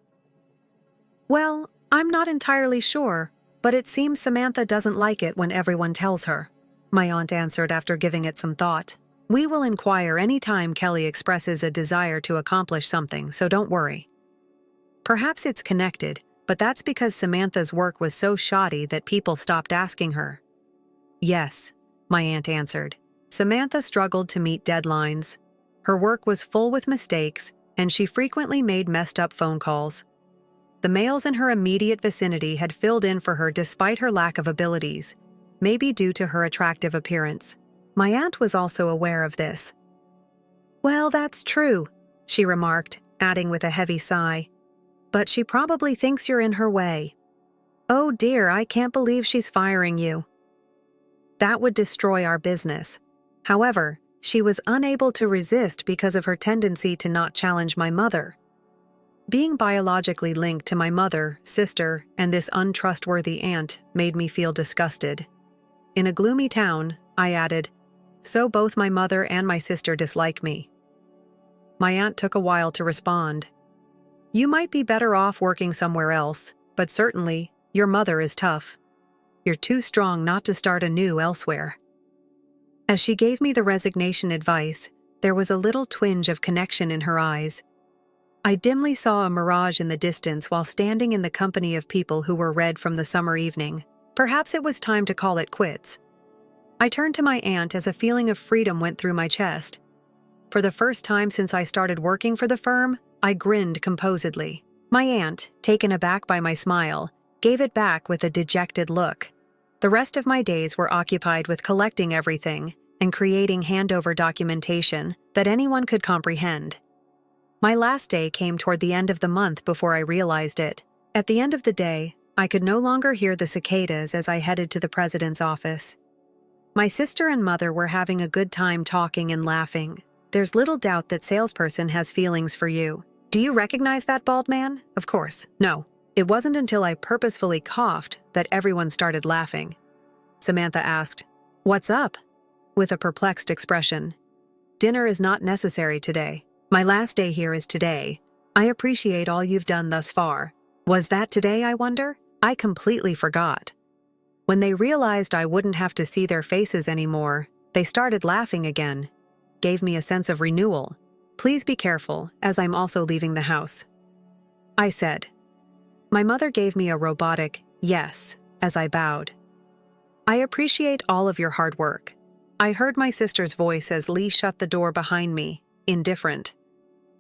"Well, I'm not entirely sure, but it seems Samantha doesn't like it when everyone tells her," my aunt answered after giving it some thought. "We will inquire any time Kelly expresses a desire to accomplish something, so don't worry." Perhaps it's connected, but that's because Samantha's work was so shoddy that people stopped asking her. "Yes," my aunt answered. Samantha struggled to meet deadlines. Her work was full with mistakes, and she frequently made messed-up phone calls. The males in her immediate vicinity had filled in for her despite her lack of abilities, maybe due to her attractive appearance. My aunt was also aware of this. "Well, that's true," she remarked, adding with a heavy sigh. "But she probably thinks you're in her way." "Oh dear, I can't believe she's firing you." That would destroy our business. However, she was unable to resist because of her tendency to not challenge my mother. Being biologically linked to my mother, sister, and this untrustworthy aunt made me feel disgusted. In a gloomy town, I added, "So both my mother and my sister dislike me." My aunt took a while to respond. "You might be better off working somewhere else, but certainly, your mother is tough. You're too strong not to start anew elsewhere." As she gave me the resignation advice, there was a little twinge of connection in her eyes. I dimly saw a mirage in the distance while standing in the company of people who were red from the summer evening. Perhaps it was time to call it quits. I turned to my aunt as a feeling of freedom went through my chest. For the first time since I started working for the firm, I grinned composedly. My aunt, taken aback by my smile, gave it back with a dejected look. The rest of my days were occupied with collecting everything and creating handover documentation that anyone could comprehend. My last day came toward the end of the month before I realized it. At the end of the day, I could no longer hear the cicadas as I headed to the president's office. My sister and mother were having a good time talking and laughing. "There's little doubt that salesperson has feelings for you. Do you recognize that bald man?" Of course, no. It wasn't until I purposefully coughed that everyone started laughing. Samantha asked, "What's up?" with a perplexed expression. "Dinner is not necessary today. My last day here is today. I appreciate all you've done thus far." Was that today, I wonder? I completely forgot. When they realized I wouldn't have to see their faces anymore, they started laughing again. Gave me a sense of renewal. "Please be careful, as I'm also leaving the house," I said. My mother gave me a robotic yes as I bowed. I appreciate all of your hard work. I heard my sister's voice as Lee shut the door behind me, indifferent.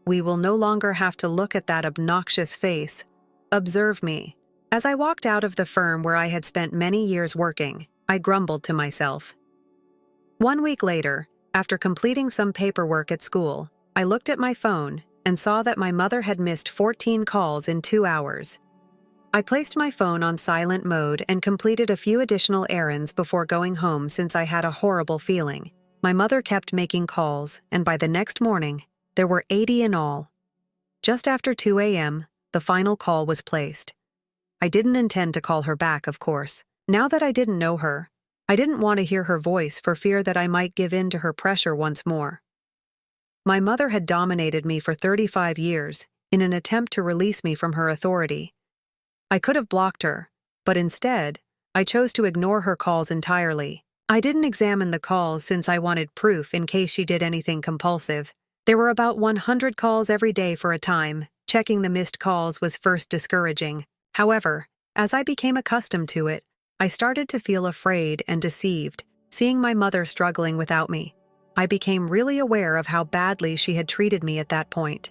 We will no longer have to look at that obnoxious face. Observe me. As I walked out of the firm where I had spent many years working, I grumbled to myself. 1 week later, after completing some paperwork at school, I looked at my phone and saw that my mother had missed 14 calls in 2 hours. I placed my phone on silent mode and completed a few additional errands before going home since I had a horrible feeling. My mother kept making calls, and by the next morning, there were 80 in all. Just after 2 a.m., the final call was placed. I didn't intend to call her back, of course. Now that I didn't know her, I didn't want to hear her voice for fear that I might give in to her pressure once more. My mother had dominated me for 35 years in an attempt to release me from her authority. I could have blocked her, but instead, I chose to ignore her calls entirely. I didn't examine the calls since I wanted proof in case she did anything compulsive. There were about 100 calls every day for a time. Checking the missed calls was first discouraging. However, as I became accustomed to it, I started to feel afraid and deceived, seeing my mother struggling without me. I became really aware of how badly she had treated me at that point.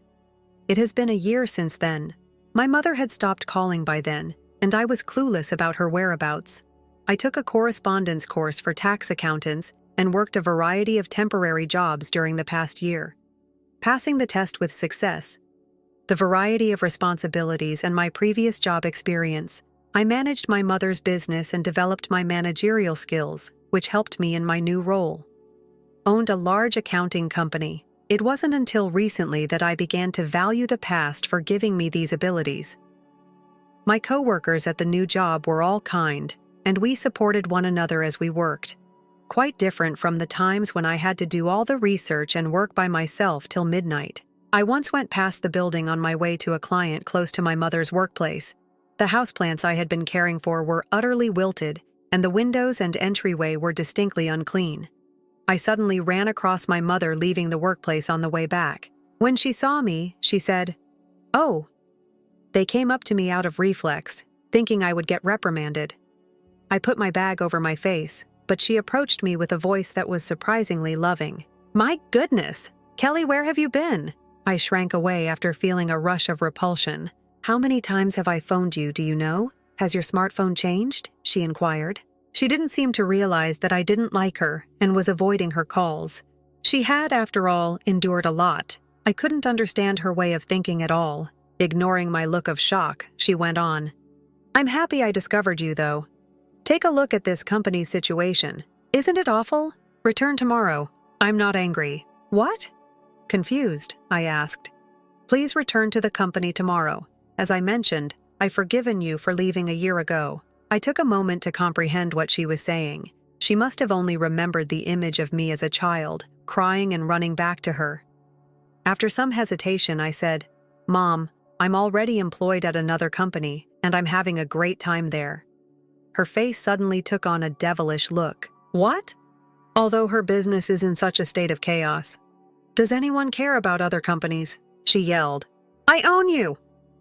It has been a year since then. My mother had stopped calling by then, and I was clueless about her whereabouts. I took a correspondence course for tax accountants and worked a variety of temporary jobs during the past year. Passing the test with success, the variety of responsibilities and my previous job experience, I managed my mother's business and developed my managerial skills, which helped me in my new role. Owned a large accounting company. It wasn't until recently that I began to value the past for giving me these abilities. My co-workers at the new job were all kind, and we supported one another as we worked. Quite different from the times when I had to do all the research and work by myself till midnight. I once went past the building on my way to a client close to my mother's workplace. The houseplants I had been caring for were utterly wilted, and the windows and entryway were distinctly unclean. I suddenly ran across my mother leaving the workplace on the way back. When she saw me, she said, "Oh." They came up to me out of reflex, thinking I would get reprimanded. I put my bag over my face, but she approached me with a voice that was surprisingly loving. "My goodness! Kelly, where have you been?" I shrank away after feeling a rush of repulsion. "How many times have I phoned you, do you know? Has your smartphone changed?" she inquired. She didn't seem to realize that I didn't like her and was avoiding her calls. She had, after all, endured a lot. I couldn't understand her way of thinking at all. Ignoring my look of shock, she went on. "I'm happy I discovered you, though. Take a look at this company's situation. Isn't it awful? Return tomorrow. I'm not angry." "What?" Confused, I asked. "Please return to the company tomorrow. As I mentioned, I've forgiven you for leaving a year ago." I took a moment to comprehend what she was saying. She must have only remembered the image of me as a child, crying and running back to her. After some hesitation, I said, "Mom, I'm already employed at another company, and I'm having a great time there." Her face suddenly took on a devilish look. "What?" "Although her business is in such a state of chaos. Does anyone care about other companies?" she yelled. "I own you!"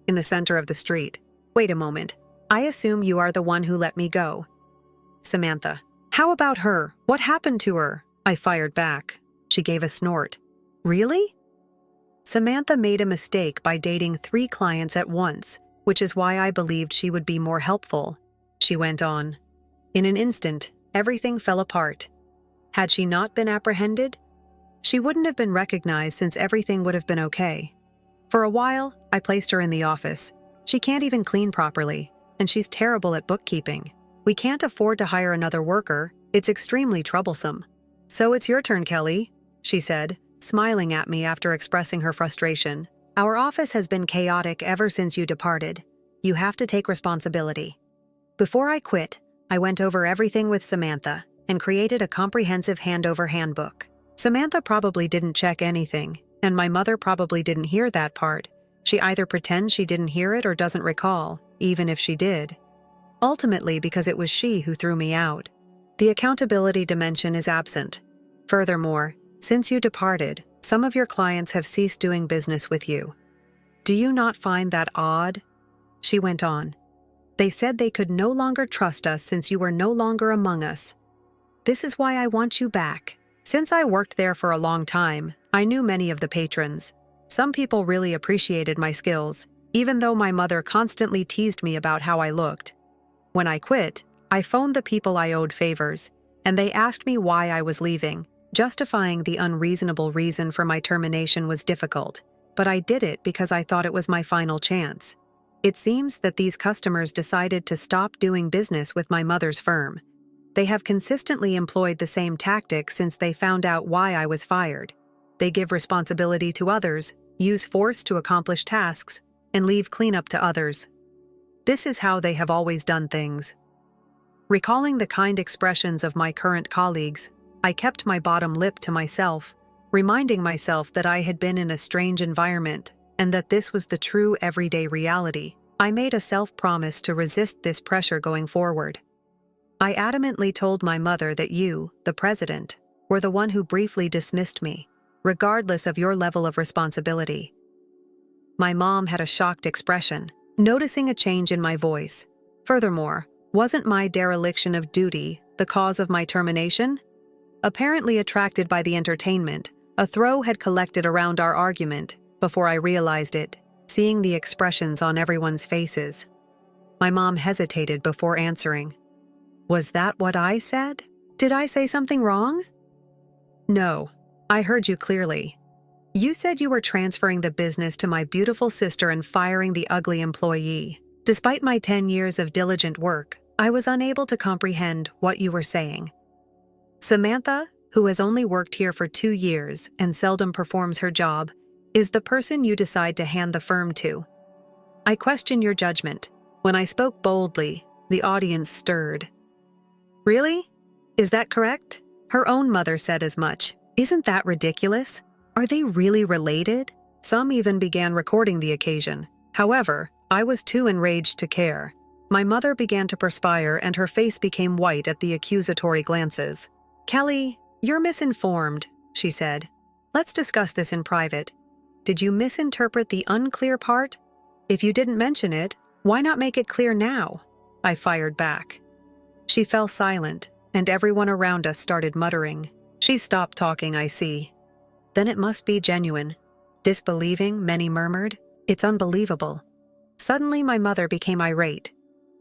In the center of the street. "Wait a moment. I assume you are the one who let me go." "Samantha, how about her? What happened to her?" I fired back. She gave a snort. "Really?" "Samantha made a mistake by dating 3 clients at once, which is why I believed she would be more helpful," she went on. In an instant, everything fell apart. Had she not been apprehended? She wouldn't have been recognized since everything would have been okay. For a while, I placed her in the office. She can't even clean properly, and she's terrible at bookkeeping. We can't afford to hire another worker. It's extremely troublesome. "So it's your turn, Kelly," she said, smiling at me after expressing her frustration. "Our office has been chaotic ever since you departed. You have to take responsibility." Before I quit, I went over everything with Samantha and created a comprehensive handover handbook. Samantha probably didn't check anything, and my mother probably didn't hear that part. She either pretends she didn't hear it or doesn't recall, even if she did. Ultimately, because it was she who threw me out. The accountability dimension is absent. Furthermore, since you departed, some of your clients have ceased doing business with you. Do you not find that odd? she went on. They said they could no longer trust us since you were no longer among us. This is why I want you back. Since I worked there for a long time, I knew many of the patrons. Some people really appreciated my skills, even though my mother constantly teased me about how I looked. When I quit, I phoned the people I owed favors, and they asked me why I was leaving. Justifying the unreasonable reason for my termination was difficult, but I did it because I thought it was my final chance. It seems that these customers decided to stop doing business with my mother's firm. They have consistently employed the same tactics since they found out why I was fired. They give responsibility to others, use force to accomplish tasks, and leave cleanup to others. This is how they have always done things. Recalling the kind expressions of my current colleagues, I kept my bottom lip to myself, reminding myself that I had been in a strange environment and that this was the true everyday reality. I made a self-promise to resist this pressure going forward. I adamantly told my mother that you, the president, were the one who briefly dismissed me, regardless of your level of responsibility. My mom had a shocked expression, noticing a change in my voice. Furthermore, wasn't my dereliction of duty the cause of my termination? Apparently attracted by the entertainment, a throw had collected around our argument before I realized it, seeing the expressions on everyone's faces. My mom hesitated before answering. Was that what I said? Did I say something wrong? No, I heard you clearly. You said you were transferring the business to my beautiful sister and firing the ugly employee. Despite my 10 years of diligent work, I was unable to comprehend what you were saying. Samantha, who has only worked here for 2 years and seldom performs her job, is the person you decide to hand the firm to. I question your judgment. When I spoke boldly, the audience stirred. Really? Is that correct? Her own mother said as much. Isn't that ridiculous? Are they really related? Some even began recording the occasion. However, I was too enraged to care. My mother began to perspire and her face became white at the accusatory glances. Kelly, you're misinformed, she said. Let's discuss this in private. Did you misinterpret the unclear part? If you didn't mention it, why not make it clear now? I fired back. She fell silent, and everyone around us started muttering. She stopped talking, I see. Then it must be genuine. Disbelieving, many murmured. It's unbelievable. Suddenly my mother became irate.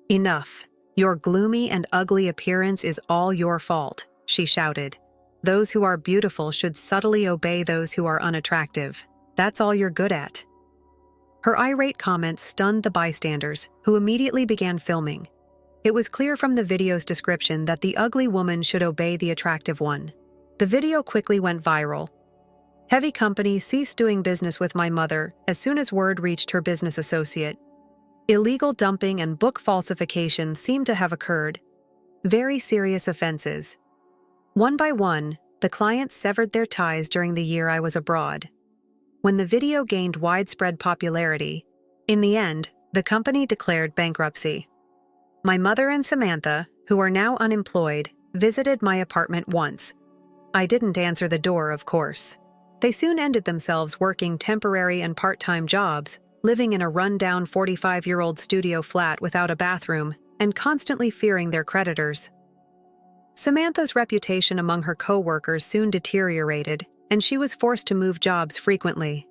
Enough. Your gloomy and ugly appearance is all your fault, she shouted. Those who are beautiful should subtly obey those who are unattractive. That's all you're good at. Her irate comments stunned the bystanders, who immediately began filming. It was clear from the video's description that the ugly woman should obey the attractive one. The video quickly went viral. Heavy company ceased doing business with my mother as soon as word reached her business associate. Illegal dumping and book falsification seemed to have occurred. Very serious offenses. One by one, the clients severed their ties during the year I was abroad. When the video gained widespread popularity, in the end, the company declared bankruptcy. My mother and Samantha, who are now unemployed, visited my apartment once. I didn't answer the door, of course. They soon ended themselves working temporary and part-time jobs, living in a run-down 45-year-old studio flat without a bathroom, and constantly fearing their creditors. Samantha's reputation among her co-workers soon deteriorated, and she was forced to move jobs frequently.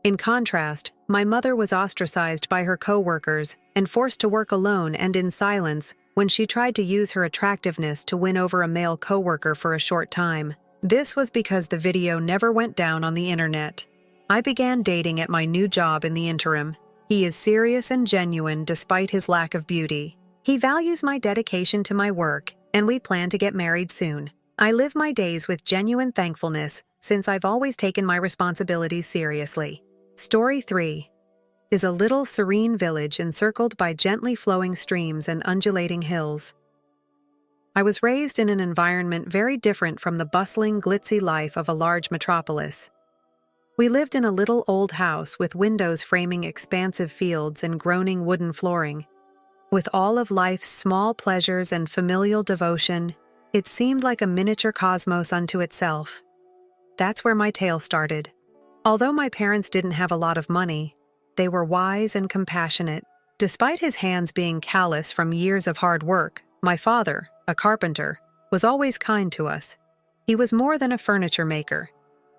In contrast, my mother was ostracized by her co-workers and forced to work alone and in silence when she tried to use her attractiveness to win over a male co-worker for a short time. This was because the video never went down on the internet. I began dating at my new job in the interim. He is serious and genuine despite his lack of beauty. He values my dedication to my work, and we plan to get married soon. I live my days with genuine thankfulness since I've always taken my responsibilities seriously. Story 3 is a little serene village encircled by gently flowing streams and undulating hills. I was raised in an environment very different from the bustling, glitzy life of a large metropolis. We lived in a little old house with windows framing expansive fields and groaning wooden flooring. With all of life's small pleasures and familial devotion, it seemed like a miniature cosmos unto itself. That's where my tale started. Although my parents didn't have a lot of money, they were wise and compassionate. Despite his hands being callous from years of hard work, my father, a carpenter, was always kind to us. He was more than a furniture maker.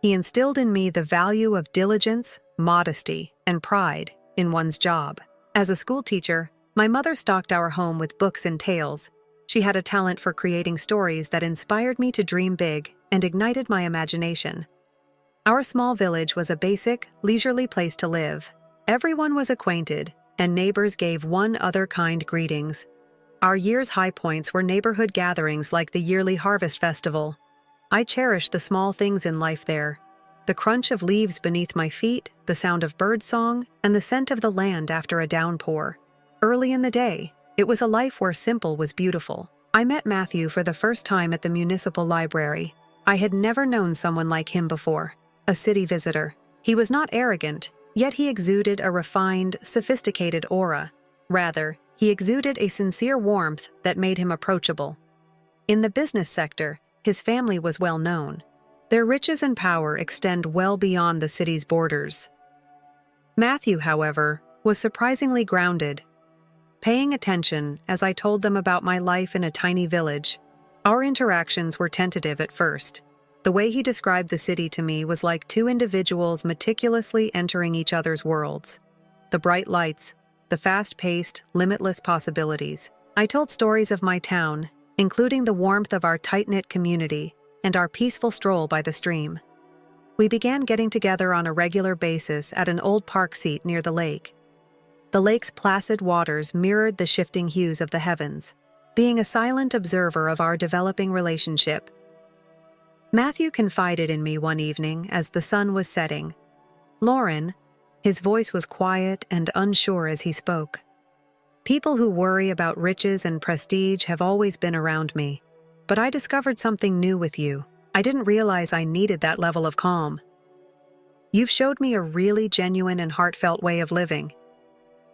He instilled in me the value of diligence, modesty, and pride in one's job. As a schoolteacher, my mother stocked our home with books and tales. She had a talent for creating stories that inspired me to dream big and ignited my imagination. Our small village was a basic, leisurely place to live. Everyone was acquainted, and neighbors gave one other kind greetings. Our year's high points were neighborhood gatherings like the yearly harvest festival. I cherished the small things in life there. The crunch of leaves beneath my feet, the sound of birdsong, and the scent of the land after a downpour. Early in the day, it was a life where simple was beautiful. I met Matthew for the first time at the municipal library. I had never known someone like him before. A city visitor. He was not arrogant, yet he exuded a refined, sophisticated aura. Rather, he exuded a sincere warmth that made him approachable. In the business sector, his family was well known. Their riches and power extend well beyond the city's borders. Matthew, however, was surprisingly grounded. Paying attention as I told them about my life in a tiny village, our interactions were tentative at first. The way he described the city to me was like two individuals meticulously entering each other's worlds. The bright lights, the fast-paced, limitless possibilities. I told stories of my town, including the warmth of our tight-knit community and our peaceful stroll by the stream. We began getting together on a regular basis at an old park seat near the lake. The lake's placid waters mirrored the shifting hues of the heavens, being a silent observer of our developing relationship. Matthew confided in me one evening as the sun was setting. "Lauren," his voice was quiet and unsure as he spoke. "People who worry about riches and prestige have always been around me, but I discovered something new with you. I didn't realize I needed that level of calm. You've showed me a really genuine and heartfelt way of living."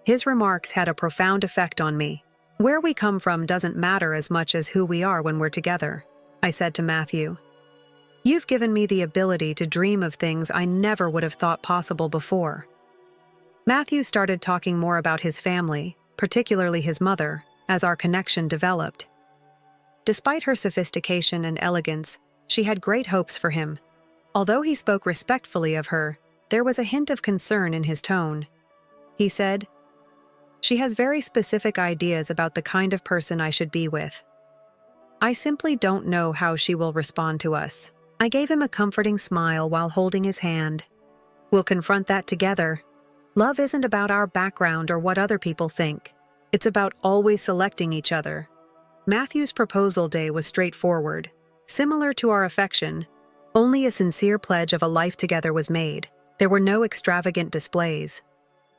His remarks had a profound effect on me. "Where we come from doesn't matter as much as who we are when we're together," I said to Matthew. "You've given me the ability to dream of things I never would have thought possible before." Matthew started talking more about his family, particularly his mother, as our connection developed. Despite her sophistication and elegance, she had great hopes for him. Although he spoke respectfully of her, there was a hint of concern in his tone. He said, "She has very specific ideas about the kind of person I should be with. I simply don't know how she will respond to us." I gave him a comforting smile while holding his hand. "We'll confront that together. Love isn't about our background or what other people think. It's about always selecting each other." Matthew's proposal day was straightforward. Similar to our affection, only a sincere pledge of a life together was made. There were no extravagant displays.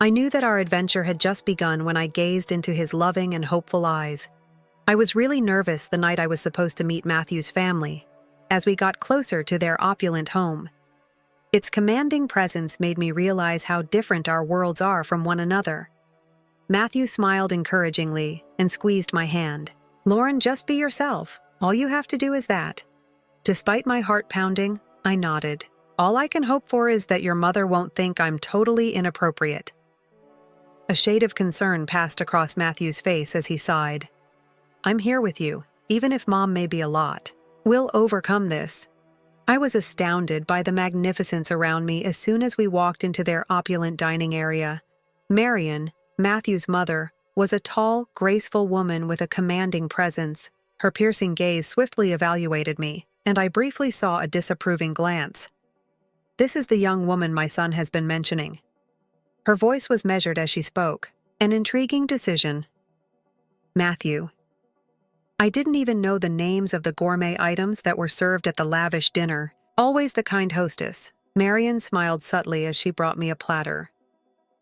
I knew that our adventure had just begun when I gazed into his loving and hopeful eyes. I was really nervous the night I was supposed to meet Matthew's family, as we got closer to their opulent home. Its commanding presence made me realize how different our worlds are from one another. Matthew smiled encouragingly and squeezed my hand. "Lauren, just be yourself. All you have to do is that." Despite my heart pounding, I nodded. "All I can hope for is that your mother won't think I'm totally inappropriate." A shade of concern passed across Matthew's face as he sighed. "I'm here with you, even if Mom may be a lot. We'll overcome this." I was astounded by the magnificence around me as soon as we walked into their opulent dining area. Marion, Matthew's mother, was a tall, graceful woman with a commanding presence. Her piercing gaze swiftly evaluated me, and I briefly saw a disapproving glance. "This is the young woman my son has been mentioning." Her voice was measured as she spoke. "An intriguing decision." "Matthew." I didn't even know the names of the gourmet items that were served at the lavish dinner. Always the kind hostess, Marion smiled subtly as she brought me a platter.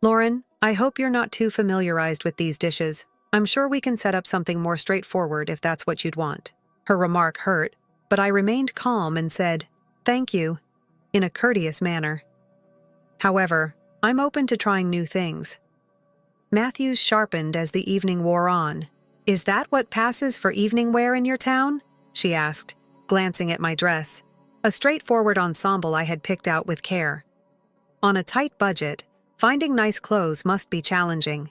"Lauren, I hope you're not too familiarized with these dishes. I'm sure we can set up something more straightforward if that's what you'd want." Her remark hurt, but I remained calm and said, "Thank you," in a courteous manner. "However, I'm open to trying new things." Matthews sharpened as the evening wore on. "Is that what passes for evening wear in your town?" she asked, glancing at my dress, a straightforward ensemble I had picked out with care. On a tight budget, finding nice clothes must be challenging.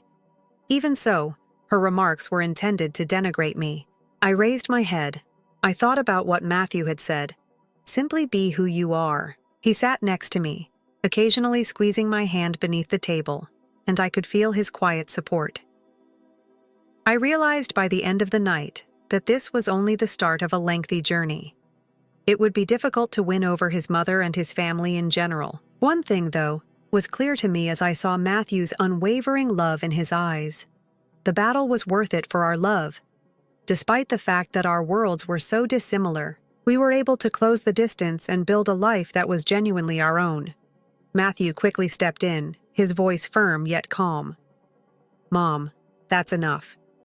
Even so, her remarks were intended to denigrate me. I raised my head. I thought about what Matthew had said. Simply be who you are. He sat next to me, occasionally squeezing my hand beneath the table, and I could feel his quiet support. I realized by the end of the night that this was only the start of a lengthy journey. It would be difficult to win over his mother and his family in general. One thing, though, was clear to me as I saw Matthew's unwavering love in his eyes. The battle was worth it for our love. Despite the fact that our worlds were so dissimilar, we were able to close the distance and build a life that was genuinely our own. Matthew quickly stepped in, his voice firm yet calm. "Mom, that's enough.